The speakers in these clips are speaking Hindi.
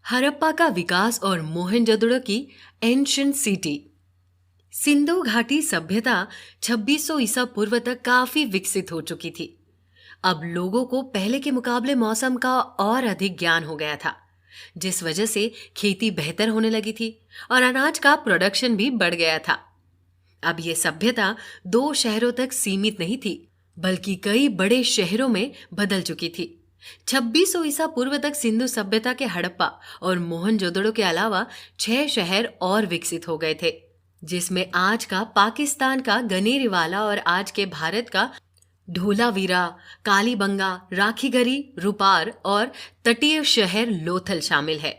हड़प्पा का विकास और मोहनजोदड़ो की एंशियंट सिटी। सिंधु घाटी सभ्यता 2600 ईसा पूर्व तक काफी विकसित हो चुकी थी। अब लोगों को पहले के मुकाबले मौसम का और अधिक ज्ञान हो गया था, जिस वजह से खेती बेहतर होने लगी थी और अनाज का प्रोडक्शन भी बढ़ गया था। अब ये सभ्यता 2 शहरों तक सीमित नहीं थी, बल्कि कई बड़े शहरों में बदल चुकी थी। 2600 ईसा पूर्व तक सिंधु सभ्यता के हड़प्पा और मोहनजोदड़ो के अलावा 6 शहर और विकसित हो गए थे, जिसमें आज का पाकिस्तान का गनेरीवाला और आज के भारत का ढोलावीरा, कालीबंगा, राखीगढ़ी, रूपार और तटीय शहर लोथल शामिल है।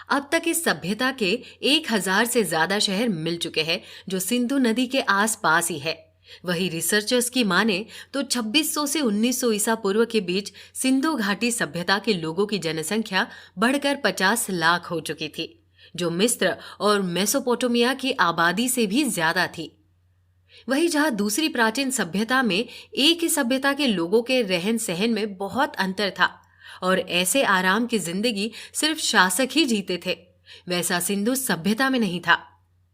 अब तक इस सभ्यता के 1000 से ज्यादा शहर मिल चुके हैं, जो सिंधु नदी के आसपास ही है। वही रिसर्चर्स की माने तो 2600 से 1900 ईसा पूर्व के बीच सिंधु घाटी सभ्यता के लोगों की जनसंख्या बढ़कर 50 लाख हो चुकी थी, जो मिस्र और मेसोपोटामिया की आबादी से भी ज्यादा थी। वही जहां दूसरी प्राचीन सभ्यता में एक ही सभ्यता के लोगों के रहन सहन में बहुत अंतर था और ऐसे आराम की जिंदगी सिर्फ शासक ही जीते थे, वैसा सिंधु सभ्यता में नहीं था।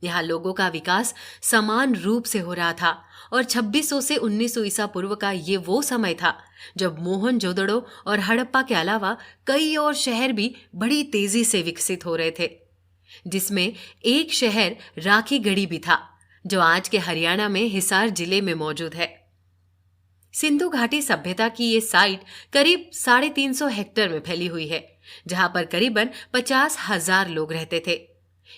यहाँ लोगों का विकास समान रूप से हो रहा था और 2600 से 1900 ईसा पूर्व का ये वो समय था जब मोहनजोदड़ो और हड़प्पा के अलावा कई और शहर भी बड़ी तेजी से विकसित हो रहे थे, जिसमें एक शहर राखीगढ़ी भी था, जो आज के हरियाणा में हिसार जिले में मौजूद है। सिंधु घाटी सभ्यता की ये साइट करीब 350 हेक्टेयर में फैली हुई है, जहां पर करीबन 50,000 लोग रहते थे।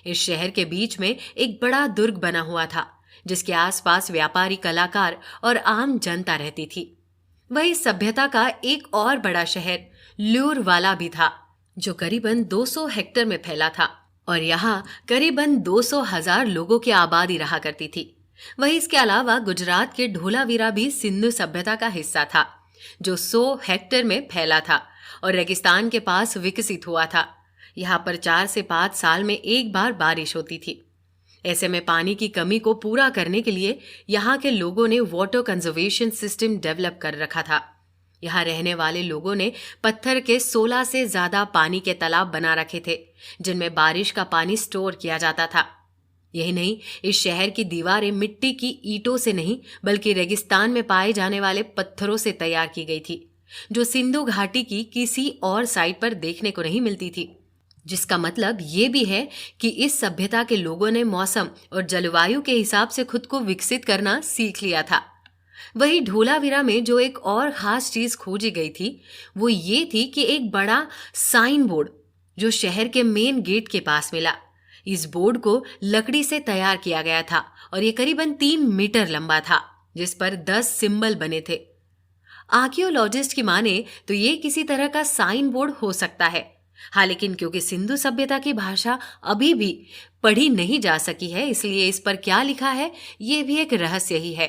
इस शहर के बीच में एक बड़ा दुर्ग बना हुआ था, जिसके आसपास व्यापारी, कलाकार और आम जनता रहती थी। वही सभ्यता का एक और बड़ा शहर ल्यूरवाला भी था, जो करीबन 200 हेक्टेयर में फैला था और यहाँ करीबन 200,000 लोगों की आबादी रहा करती थी। वही इसके अलावा गुजरात के ढोलावीरा भी सिंधु सभ्यता का हिस्सा था, जो 100 हेक्टेयर में फैला था और रेगिस्तान के पास विकसित हुआ था। यहाँ पर 4 से 5 साल में एक बार बारिश होती थी। ऐसे में पानी की कमी को पूरा करने के लिए यहाँ के लोगों ने वाटर कंजर्वेशन सिस्टम डेवलप कर रखा था। यहाँ रहने वाले लोगों ने पत्थर के 16 से ज्यादा पानी के तालाब बना रखे थे, जिनमें बारिश का पानी स्टोर किया जाता था। यही नहीं, इस शहर की दीवारें मिट्टी की ईंटों से नहीं बल्कि रेगिस्तान में पाए जाने वाले पत्थरों से तैयार की गई थी, जो सिंधु घाटी की किसी और साइट पर देखने को नहीं मिलती थी। जिसका मतलब ये भी है कि इस सभ्यता के लोगों ने मौसम और जलवायु के हिसाब से खुद को विकसित करना सीख लिया था। वही ढोलावीरा में जो एक और खास चीज खोजी गई थी, वो ये थी कि एक बड़ा साइन बोर्ड जो शहर के मेन गेट के पास मिला। इस बोर्ड को लकड़ी से तैयार किया गया था और ये करीबन 3 मीटर लंबा था, जिस पर 10 सिंबल बने थे। आर्कियोलॉजिस्ट की माने तो ये किसी तरह का साइन बोर्ड हो सकता है। हाँ, लेकिन क्योंकि सिंधु सभ्यता की भाषा अभी भी पढ़ी नहीं जा सकी है, इसलिए इस पर क्या लिखा है ये भी एक रहस्य ही है।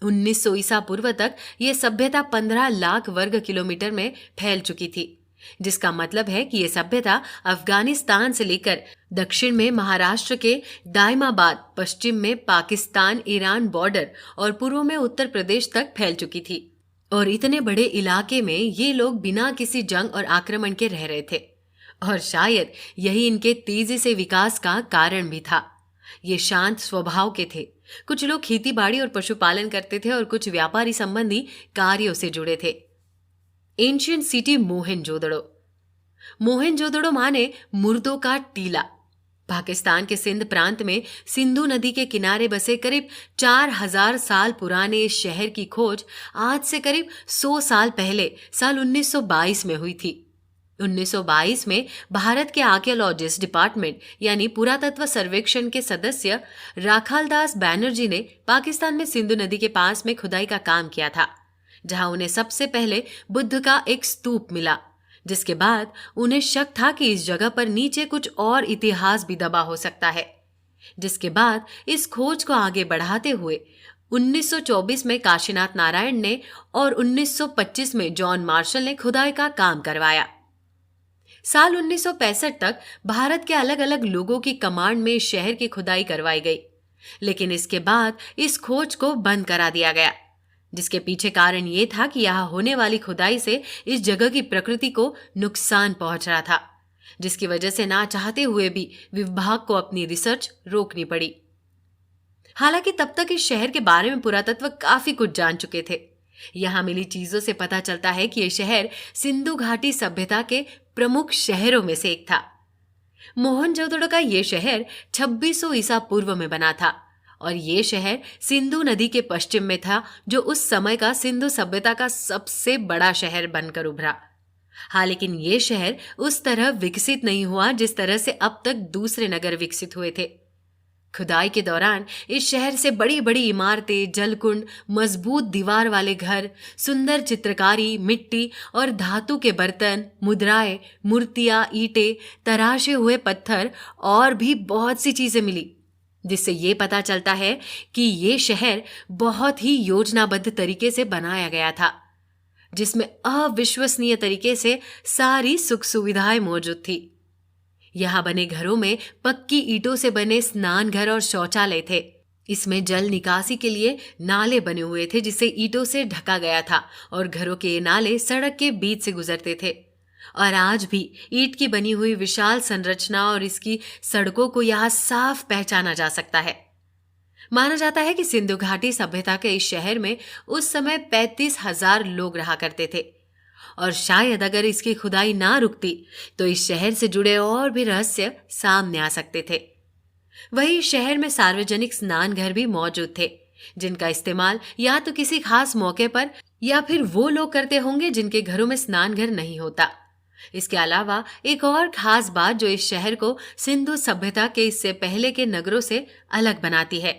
1900 ईसा पूर्व तक ये सभ्यता 15 लाख वर्ग किलोमीटर में फैल चुकी थी, जिसका मतलब है कि ये सभ्यता अफगानिस्तान से लेकर दक्षिण में महाराष्ट्र के दायमाबाद, पश्चिम में पाकिस्तान ईरान बॉर्डर और पूर्व में उत्तर प्रदेश तक फैल चुकी थी। और इतने बड़े इलाके में ये लोग बिना किसी जंग और आक्रमण के रह रहे थे और शायद यही इनके तेजी से विकास का कारण भी था। ये शांत स्वभाव के थे। कुछ लोग खेती बाड़ी और पशुपालन करते थे और कुछ व्यापारी संबंधी कार्यों से जुड़े थे। Ancient city Mohenjodaro. मोहनजोदड़ो माने मुर्दों का टीला। पाकिस्तान के सिंध प्रांत में सिंधु नदी के किनारे बसे करीब 4000 साल पुराने इस शहर की खोज आज से करीब 100 साल पहले साल 1922 में हुई थी। 1922 में भारत के आर्कियोलॉजिस्ट डिपार्टमेंट यानी पुरातत्व सर्वेक्षण के सदस्य राखालदास बैनर्जी ने पाकिस्तान में सिंधु नदी के पास में खुदाई का काम किया था, जहां उन्हें सबसे पहले बुद्ध का एक स्तूप मिला, जिसके बाद उन्हें शक था कि इस जगह पर नीचे कुछ और इतिहास भी दबा हो सकता है। जिसके बाद इस खोज को आगे बढ़ाते हुए 1924 में काशीनाथ नारायण ने और 1925 में जॉन मार्शल ने खुदाई का काम करवाया। साल 1965 तक भारत के अलग अलग लोगों की कमांड में इस शहर की खुदाई करवाई गई, लेकिन इसके बाद इस खोज को बंद करा दिया गया, जिसके पीछे कारण ये था कि यहाँ होने वाली खुदाई से इस जगह की प्रकृति को नुकसान पहुंच रहा था। जिसकी वजह से ना चाहते हुए भी विभाग को अपनी रिसर्च रोकनी पड़ी। हालांकि तब तक इस शहर के बारे में पुरातत्व काफी कुछ जान चुके थे। यहां मिली चीजों से पता चलता है कि यह शहर सिंधु घाटी सभ्यता के प्रमुख शहरों में से एक था। मोहनजोदड़ो का यह शहर 2600 ईसा पूर्व में बना था और यह शहर सिंधु नदी के पश्चिम में था, जो उस समय का सिंधु सभ्यता का सबसे बड़ा शहर बनकर उभरा। हाँ, लेकिन यह शहर उस तरह विकसित नहीं हुआ जिस तरह से अब तक दूसरे नगर विकसित हुए थे। खुदाई के दौरान इस शहर से बड़ी बड़ी इमारतें, जलकुंड, मजबूत दीवार वाले घर, सुंदर चित्रकारी, मिट्टी और धातु के बर्तन, मुद्राएं, मूर्तियां, ईंटें, तराशे हुए पत्थर और भी बहुत सी चीजें मिली, जिससे ये पता चलता है कि ये शहर बहुत ही योजनाबद्ध तरीके से बनाया गया था, जिसमें अविश्वसनीय तरीके से सारी सुख सुविधाएं मौजूद थी। यहाँ बने घरों में पक्की ईंटों से बने स्नान घर और शौचालय थे। इसमें जल निकासी के लिए नाले बने हुए थे, जिसे ईंटों से ढका गया था और घरों के ये नाले सड़क के बीच से गुजरते थे। और आज भी ईंट की बनी हुई विशाल संरचना और इसकी सड़कों को यहाँ साफ पहचाना जा सकता है। माना जाता है कि सिंधु घाटी सभ्यता के इस शहर में उस समय 35,000 लोग रहा करते थे और शायद अगर इसकी खुदाई ना रुकती तो इस शहर से जुड़े और भी रहस्य सामने आ सकते थे। वहीं शहर में सार्वजनिक स्नान घर भी मौजूद थे, जिनका इस्तेमाल या तो किसी खास मौके पर या फिर वो लोग करते होंगे जिनके घरों में स्नान घर नहीं होता। इसके अलावा एक और खास बात जो इस शहर को सिंधु सभ्यता के इससे पहले के नगरों से अलग बनाती है,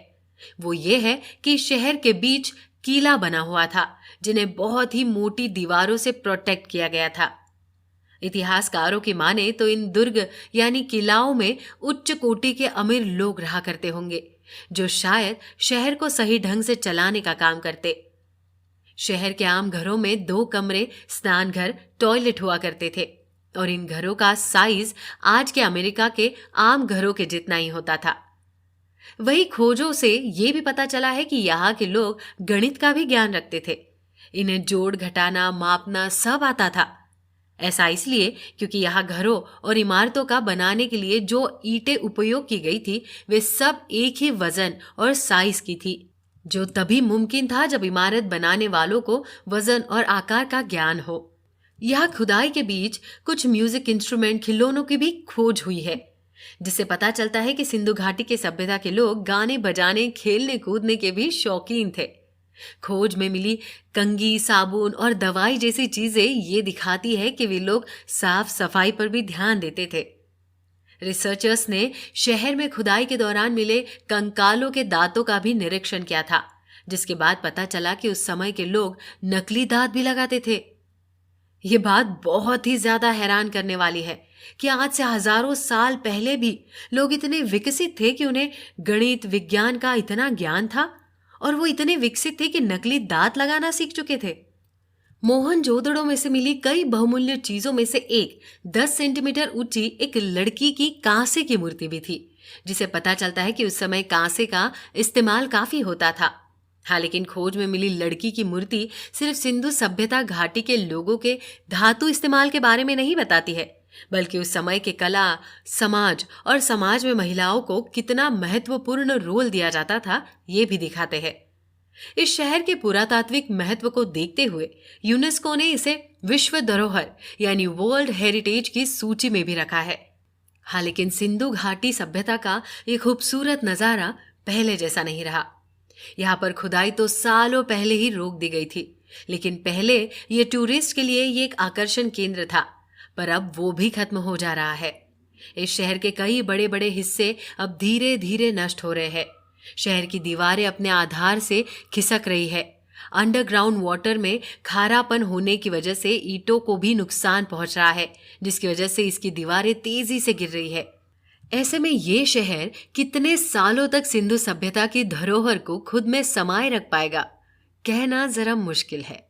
वो ये है कि शहर के बीच किला बना हुआ था, जिन्हें बहुत ही मोटी दीवारों से प्रोटेक्ट किया गया था। इतिहासकारों की माने तो इन दुर्ग यानी किलाओं में उच्च कोटि के अमीर लोग रहा करते होंगे, जो शायद शहर को सही ढंग से चलाने का काम करते। शहर के आम घरों में 2 कमरे, स्नान घर, टॉयलेट हुआ करते थे और इन घरों का साइज आज के अमेरिका के आम घरों के जितना ही होता था। वही खोजों से ये भी पता चला है कि यहाँ के लोग गणित का भी ज्ञान रखते थे। इन्हें जोड़ घटाना, मापना सब आता था। ऐसा इसलिए क्योंकि यहाँ घरों और इमारतों का बनाने के लिए जो ईंटें उपयोग की गई थी वे सब एक ही वजन और साइज की थी, जो तभी मुमकिन था जब इमारत बनाने वालों को वजन और आकार का ज्ञान हो। यहाँ खुदाई के बीच कुछ म्यूजिक इंस्ट्रूमेंट, खिलौनों की भी खोज हुई है, जिससे पता चलता है कि सिंधु घाटी के सभ्यता के लोग गाने बजाने, खेलने कूदने के भी शौकीन थे। खोज में मिली कंघी, साबुन और दवाई जैसी चीजें ये दिखाती है कि वे लोग साफ सफाई पर भी ध्यान देते थे। रिसर्चर्स ने शहर में खुदाई के दौरान मिले कंकालों के दांतों का भी निरीक्षण किया था, जिसके बाद पता चला कि उस समय के लोग नकली दांत भी लगाते थे। ये बात बहुत ही ज्यादा हैरान करने वाली है कि आज से हजारों साल पहले भी लोग इतने विकसित थे कि उन्हें गणित, विज्ञान का इतना ज्ञान था और वो इतने विकसित थे कि नकली दांत लगाना सीख चुके थे। मोहनजोदड़ो में से मिली कई बहुमूल्य चीजों में से एक 10 सेंटीमीटर ऊंची एक लड़की की कांसे की मूर्ति भी थी, जिसे पता चलता है कि उस समय कांसे का इस्तेमाल काफी होता था। हाँ, लेकिन खोज में मिली लड़की की मूर्ति सिर्फ सिंधु सभ्यता घाटी के लोगों के धातु इस्तेमाल के बारे में नहीं बताती है, बल्कि उस समय के कला, समाज और समाज में महिलाओं को कितना महत्वपूर्ण रोल दिया जाता था ये भी दिखाते हैं। इस शहर के पुरातात्विक महत्व को देखते हुए यूनेस्को ने इसे विश्व धरोहर यानी वर्ल्ड हेरिटेज की सूची में भी रखा है। हाँ, लेकिन सिंधु घाटी सभ्यता का ये खूबसूरत नजारा पहले जैसा नहीं रहा। यहाँ पर खुदाई तो सालों पहले ही रोक दी गई थी, लेकिन पहले ये टूरिस्ट के लिए ये एक आकर्षण केंद्र था, पर अब वो भी खत्म हो जा रहा है। इस शहर के कई बड़े बड़े हिस्से अब धीरे धीरे नष्ट हो रहे हैं। शहर की दीवारें अपने आधार से खिसक रही है। अंडरग्राउंड वाटर में खारापन होने की वजह से ईंटों को भी नुकसान पहुंच रहा है, जिसकी वजह से इसकी दीवारें तेजी से गिर रही है। ऐसे में ये शहर कितने सालों तक सिंधु सभ्यता की धरोहर को खुद में समाये रख पाएगा, कहना जरा मुश्किल है।